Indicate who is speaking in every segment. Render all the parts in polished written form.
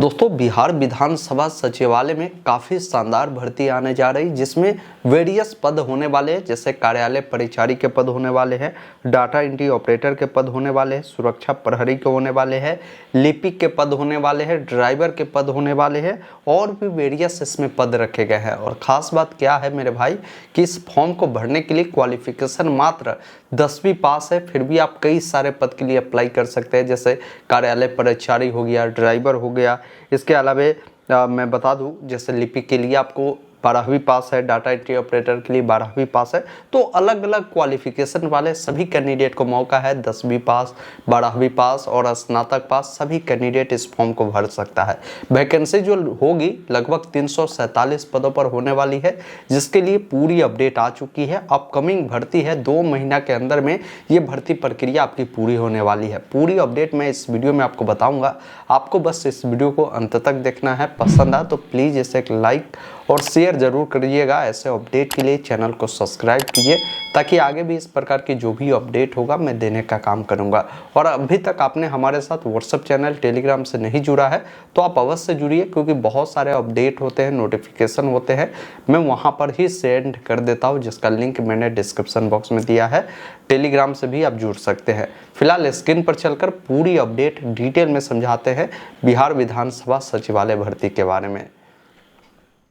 Speaker 1: दोस्तों, बिहार विधानसभा सचिवालय में काफ़ी शानदार भर्ती आने जा रही, जिसमें वेरियस पद होने वाले हैं। जैसे कार्यालय परिचारी के पद होने वाले हैं, डाटा एंट्री ऑपरेटर के पद होने वाले हैं, सुरक्षा प्रहरी के होने वाले हैं, लिपिक के पद होने वाले हैं, ड्राइवर के पद होने वाले हैं और भी वेरियस इसमें पद रखे गए हैं। और ख़ास बात क्या है मेरे भाई कि इस फॉर्म को भरने के लिए क्वालिफिकेशन मात्र 10वीं पास है। फिर भी आप कई सारे पद के लिए अप्लाई कर सकते हैं, जैसे कार्यालय परिचारी हो गया, ड्राइवर हो गया। इसके अलावा मैं बता दूं, जैसे लिपिक के लिए आपको 12वीं पास है, डाटा एंट्री ऑपरेटर के लिए 12वीं पास है। तो अलग अलग क्वालिफिकेशन वाले सभी कैंडिडेट को मौका है। 10वीं पास, 12वीं पास और स्नातक पास सभी कैंडिडेट इस फॉर्म को भर सकता है। वैकेंसी जो होगी लगभग 347 पदों पर होने वाली है, जिसके लिए पूरी अपडेट आ चुकी है। अपकमिंग भर्ती है, 2 महीना के अंदर में ये भर्ती प्रक्रिया आपकी पूरी होने वाली है। पूरी अपडेट मैं इस वीडियो में आपको बताऊंगा। आपको बस इस वीडियो को अंत तक देखना है। पसंद आए तो प्लीज़ इसे एक लाइक और शेयर जरूर करिएगा। ऐसे अपडेट के लिए चैनल को सब्सक्राइब कीजिए, ताकि आगे भी इस प्रकार की जो भी अपडेट होगा मैं देने का काम करूंगा। और अभी तक आपने हमारे साथ व्हाट्सएप चैनल, टेलीग्राम से नहीं जुड़ा है तो आप अवश्य जुड़िए, क्योंकि बहुत सारे अपडेट होते हैं, नोटिफिकेशन होते हैं, मैं वहां पर ही सेंड कर देता हूं, जिसका लिंक मैंने डिस्क्रिप्शन बॉक्स में दिया है। टेलीग्राम से भी आप जुड़ सकते हैं। फिलहाल स्क्रीन पर चलकर पूरी अपडेट डिटेल में समझाते हैं बिहार विधानसभा सचिवालय भर्ती के बारे में।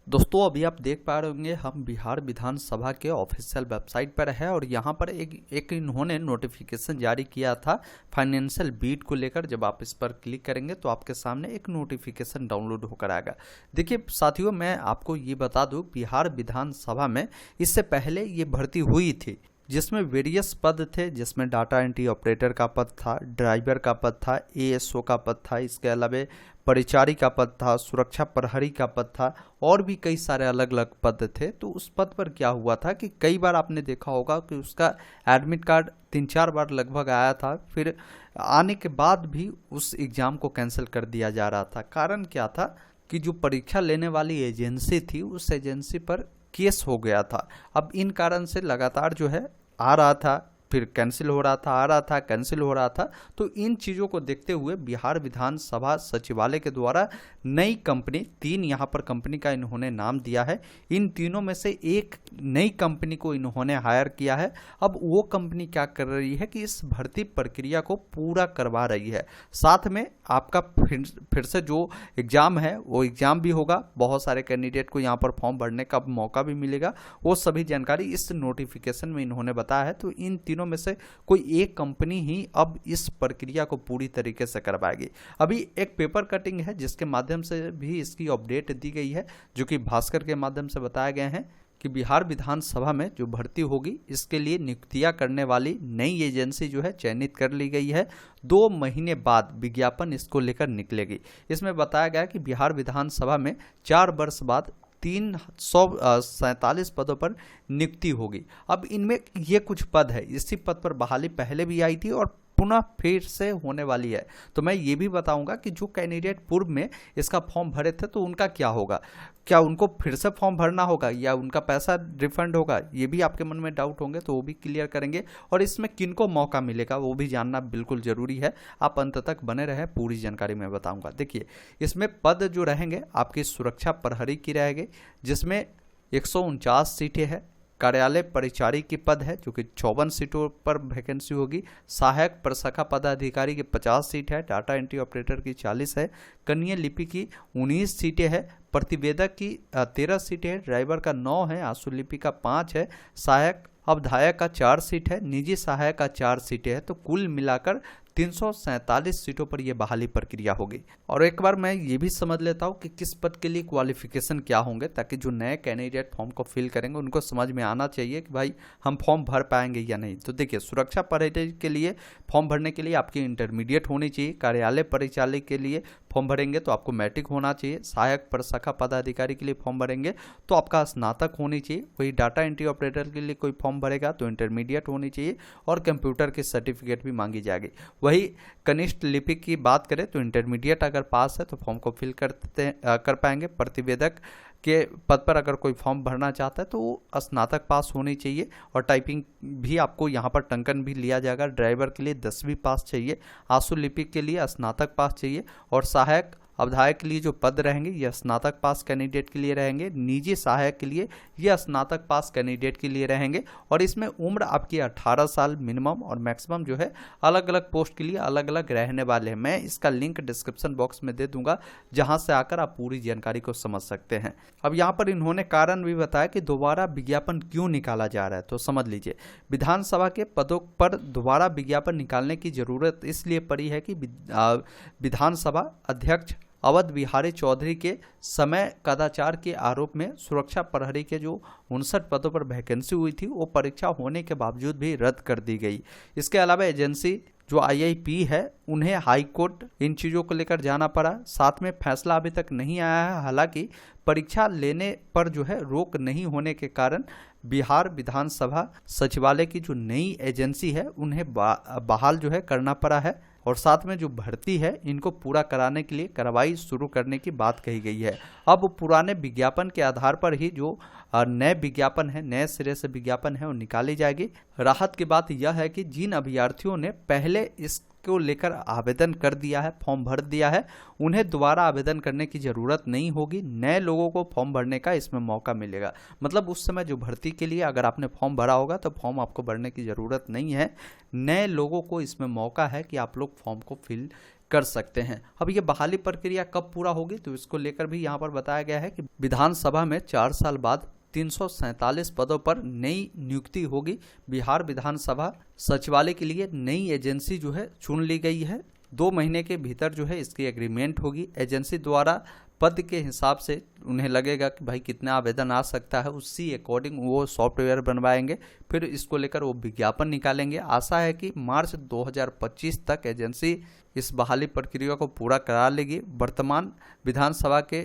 Speaker 2: दोस्तों, अभी आप देख पा रहे होंगे हम बिहार विधानसभा के ऑफिशियल वेबसाइट पर है और यहाँ पर एक इन्होंने नोटिफिकेशन जारी किया था फाइनेंशियल बीट को लेकर। जब आप इस पर क्लिक करेंगे तो आपके सामने एक नोटिफिकेशन डाउनलोड होकर आएगा। देखिए साथियों, मैं आपको ये बता दूं, बिहार विधानसभा में इससे पहले ये भर्ती हुई थी, जिसमें वेरियस पद थे, जिसमें डाटा एंट्री ऑपरेटर का पद था, ड्राइवर का पद था, एएसओ का पद था, इसके अलावा परिचारी का पद था, सुरक्षा प्रहरी का पद था और भी कई सारे अलग अलग पद थे। तो उस पद पर क्या हुआ था कि कई बार आपने देखा होगा कि उसका एडमिट कार्ड 3-4 बार लगभग आया था, फिर आने के बाद भी उस एग्ज़ाम को कैंसिल कर दिया जा रहा था। कारण क्या था कि जो परीक्षा लेने वाली एजेंसी थी, उस एजेंसी पर केस हो गया था। अब इन कारण से लगातार जो है आ रहा था, फिर कैंसिल हो रहा था, आ रहा था, कैंसिल हो रहा था। तो इन चीज़ों को देखते हुए बिहार विधानसभा सचिवालय के द्वारा नई कंपनी, 3 यहाँ पर कंपनी का इन्होंने नाम दिया है। इन तीनों में से एक नई कंपनी को इन्होंने हायर किया है। अब वो कंपनी क्या कर रही है कि इस भर्ती प्रक्रिया को पूरा करवा रही है। साथ में आपका फिर से जो एग्ज़ाम है वो एग्ज़ाम भी होगा। बहुत सारे कैंडिडेट को यहाँ पर फॉर्म भरने का मौका भी मिलेगा। वो सभी जानकारी इस नोटिफिकेशन में इन्होंने बताया है। तो इन तीनों में से कोई एक कंपनी ही अब इस प्रक्रिया को पूरी तरीके से करवाएगी। अभी एक पेपर कटिंग है, जिसके माध्यम से भी इसकी अपडेट दी गई है, जो कि भास्कर के माध्यम से बताया गया है कि बिहार विधानसभा में जो भर्ती होगी, इसके लिए नियुक्तियां करने वाली नई एजेंसी जो है चयनित कर ली गई है। 2 महीने बाद विज्ञापन इसको लेकर निकलेगी। इसमें बताया गया कि बिहार विधानसभा में 4 वर्ष बाद 347 पदों पर नियुक्ति होगी। अब इनमें ये कुछ पद है, इसी पद पर बहाली पहले भी आई थी और पुनः फिर से होने वाली है। तो मैं ये भी बताऊंगा कि जो कैंडिडेट पूर्व में इसका फॉर्म भरे थे तो उनका क्या होगा, क्या उनको फिर से फॉर्म भरना होगा या उनका पैसा रिफंड होगा, ये भी आपके मन में डाउट होंगे, तो वो भी क्लियर करेंगे। और इसमें किनको मौका मिलेगा वो भी जानना बिल्कुल ज़रूरी है। आप अंत तक बने रहें, पूरी जानकारी मैं बताऊंगा। देखिए, इसमें पद जो रहेंगे आपकी सुरक्षा प्रहरी की रहेगी, जिसमें 149 सीटें हैं। कार्यालय परिचारी की पद है, जो कि 54 सीटों पर वैकेंसी होगी। सहायक प्रशाखा पदाधिकारी की 50 सीट है। डाटा एंट्री ऑपरेटर की 40 है। कनीय लिपि की 19 सीटें हैं। प्रतिवेदक की 13 सीटें हैं। ड्राइवर का 9 है। आंसू लिपि का 5 है। सहायक अवधायक का 4 सीट है। निजी सहायक का 4 सीटें हैं। तो कुल मिलाकर 347 सीटों पर यह बहाली प्रक्रिया होगी। और एक बार मैं ये भी समझ लेता हूँ कि किस पद के लिए क्वालिफिकेशन क्या होंगे, ताकि जो नए कैंडिडेट फॉर्म को फिल करेंगे उनको समझ में आना चाहिए कि भाई हम फॉर्म भर पाएंगे या नहीं। तो देखिए, सुरक्षा प्रहरी के लिए फॉर्म भरने के लिए आपकी इंटरमीडिएट होनी चाहिए। कार्यालय परिचालक के लिए फॉर्म भरेंगे तो आपको मैट्रिक होना चाहिए। सहायक प्रशाखा पदाधिकारी के लिए फॉर्म भरेंगे तो आपका स्नातक होनी चाहिए। वही डाटा एंट्री ऑपरेटर के लिए कोई फॉर्म भरेगा तो इंटरमीडिएट होनी चाहिए और कंप्यूटर की सर्टिफिकेट भी मांगी जाएगी। वही कनिष्ठ लिपिक की बात करें तो इंटरमीडिएट अगर पास है तो फॉर्म को फिल कर पाएंगे। प्रतिवेदक के पद पर अगर कोई फॉर्म भरना चाहता है तो वो स्नातक पास होनी चाहिए और टाइपिंग भी आपको यहाँ पर टंकन भी लिया जाएगा। ड्राइवर के लिए 10वीं पास चाहिए। आंसू लिपिक के लिए स्नातक पास चाहिए और सहायक अवधायक के लिए जो पद रहेंगे ये स्नातक पास कैंडिडेट के लिए रहेंगे, निजी सहायक के लिए ये स्नातक पास कैंडिडेट के लिए रहेंगे और इसमें उम्र आपकी 18 साल मिनिमम और मैक्सिमम जो है अलग अलग पोस्ट के लिए अलग अलग रहने वाले हैं। मैं इसका लिंक डिस्क्रिप्शन बॉक्स में दे दूंगा जहां से आकर आप पूरी जानकारी को समझ सकते हैं। अब यहाँ पर इन्होंने कारण भी बताया कि दोबारा विज्ञापन क्यों निकाला जा रहा है, तो समझ लीजिए। विधानसभा के पदों पर दोबारा विज्ञापन निकालने की जरूरत इसलिए पड़ी है कि विधानसभा अध्यक्ष अवध बिहारी चौधरी के समय कदाचार के आरोप में सुरक्षा प्रहरी के जो 59 पदों पर वैकेंसी हुई थी वो परीक्षा होने के बावजूद भी रद्द कर दी गई। इसके अलावा एजेंसी जो IIP है उन्हें हाई कोर्ट इन चीज़ों को लेकर जाना पड़ा। साथ में फैसला अभी तक नहीं आया है। हालांकि परीक्षा लेने पर जो है रोक नहीं होने के कारण बिहार विधानसभा सचिवालय की जो नई एजेंसी है उन्हें बहाल जो है करना पड़ा है और साथ में जो भर्ती है इनको पूरा कराने के लिए कार्रवाई शुरू करने की बात कही गई है। अब पुराने विज्ञापन के आधार पर ही जो नए विज्ञापन है, नए सिरे से विज्ञापन है वो निकाली जाएगी। राहत की बात यह है कि जिन अभ्यर्थियों ने पहले इसको लेकर आवेदन कर दिया है, फॉर्म भर दिया है, उन्हें दोबारा आवेदन करने की ज़रूरत नहीं होगी। नए लोगों को फॉर्म भरने का इसमें मौका मिलेगा। मतलब उस समय जो भर्ती के लिए अगर आपने फॉर्म भरा होगा तो फॉर्म आपको भरने की ज़रूरत नहीं है। नए लोगों को इसमें मौका है कि आप लोग फॉर्म को फिल कर सकते हैं। अब ये बहाली प्रक्रिया कब पूरा होगी तो इसको लेकर भी यहाँ पर बताया गया है कि विधानसभा में 4 साल बाद 347 पदों पर नई नियुक्ति होगी। बिहार विधानसभा सचिवालय के लिए नई एजेंसी जो है चुन ली गई है। 2 महीने के भीतर जो है इसकी एग्रीमेंट होगी। एजेंसी द्वारा पद के हिसाब से उन्हें लगेगा कि भाई कितना आवेदन आ सकता है, उसी अकॉर्डिंग वो सॉफ्टवेयर बनवाएंगे, फिर इसको लेकर वो विज्ञापन निकालेंगे। आशा है कि मार्च 2025 तक एजेंसी इस बहाली प्रक्रिया को पूरा करा लेगी। वर्तमान विधानसभा के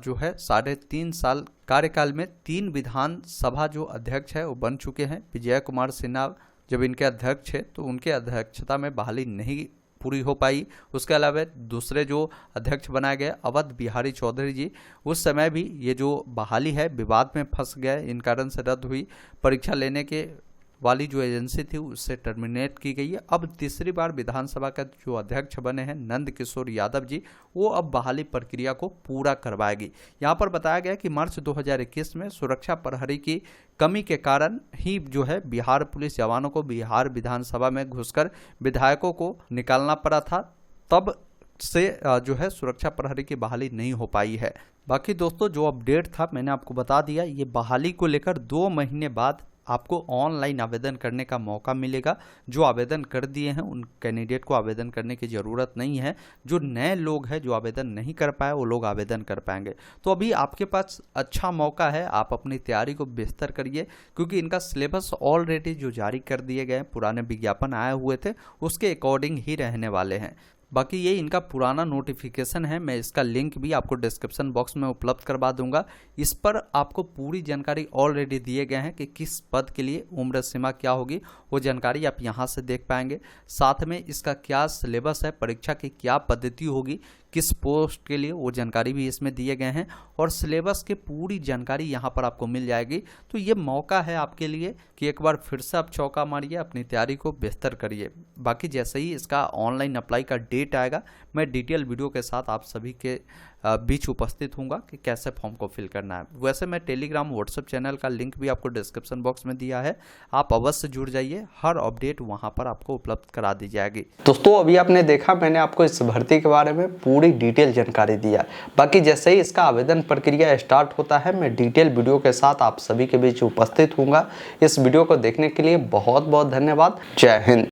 Speaker 2: जो है 3.5 साल कार्यकाल में 3 विधानसभा जो अध्यक्ष है वो बन चुके हैं। विजय कुमार सिन्हा जब इनके अध्यक्ष है तो उनके अध्यक्षता में बहाली नहीं पूरी हो पाई। उसके अलावा दूसरे जो अध्यक्ष बनाए गए अवध बिहारी चौधरी जी, उस समय भी ये जो बहाली है विवाद में फंस गए, इन कारण से रद्द हुई। परीक्षा लेने के वाली जो एजेंसी थी उससे टर्मिनेट की गई है। अब तीसरी बार विधानसभा का जो अध्यक्ष बने हैं नंद किशोर यादव जी, वो अब बहाली प्रक्रिया को पूरा करवाएगी। यहाँ पर बताया गया कि मार्च 2021 में सुरक्षा प्रहरी की कमी के कारण ही जो है बिहार पुलिस जवानों को बिहार विधानसभा में घुसकर विधायकों को निकालना पड़ा था। तब से जो है सुरक्षा प्रहरी की बहाली नहीं हो पाई है। बाकी दोस्तों जो अपडेट था मैंने आपको बता दिया। ये बहाली को लेकर 2 महीने बाद आपको ऑनलाइन आवेदन करने का मौका मिलेगा। जो आवेदन कर दिए हैं उन कैंडिडेट को आवेदन करने की ज़रूरत नहीं है। जो नए लोग हैं जो आवेदन नहीं कर पाए वो लोग आवेदन कर पाएंगे। तो अभी आपके पास अच्छा मौका है, आप अपनी तैयारी को बेहतर करिए क्योंकि इनका सिलेबस ऑलरेडी जो जारी कर दिए गए पुराने विज्ञापन आए हुए थे उसके अकॉर्डिंग ही रहने वाले हैं। बाकी ये इनका पुराना नोटिफिकेशन है, मैं इसका लिंक भी आपको डिस्क्रिप्शन बॉक्स में उपलब्ध करवा दूंगा। इस पर आपको पूरी जानकारी ऑलरेडी दिए गए हैं कि किस पद के लिए उम्र सीमा क्या होगी, वो जानकारी आप यहाँ से देख पाएंगे। साथ में इसका क्या सिलेबस है, परीक्षा की क्या पद्धति होगी, किस पोस्ट के लिए, वो जानकारी भी इसमें दिए गए हैं और सिलेबस की पूरी जानकारी यहाँ पर आपको मिल जाएगी। तो ये मौका है आपके लिए कि एक बार फिर से आप चौका मारिए, अपनी तैयारी को बेहतर करिए। बाकी जैसे ही इसका ऑनलाइन अप्लाई का डेट आएगा मैं डिटेल वीडियो के साथ आप सभी के बीच उपस्थित हूँगा कि कैसे फॉर्म को फिल करना है। वैसे मैं टेलीग्राम व्हाट्सएप चैनल का लिंक भी आपको डिस्क्रिप्शन बॉक्स में दिया है, आप अवश्य जुड़ जाइए, हर अपडेट वहाँ पर आपको उपलब्ध करा दी जाएगी।
Speaker 1: दोस्तों अभी आपने देखा मैंने आपको इस भर्ती के बारे में पूरी डिटेल जानकारी दिया। बाकी जैसे ही इसका आवेदन प्रक्रिया स्टार्ट होता है मैं डिटेल वीडियो के साथ आप सभी के बीच उपस्थित हूँगा। इस वीडियो को देखने के लिए बहुत बहुत धन्यवाद। जय हिंद।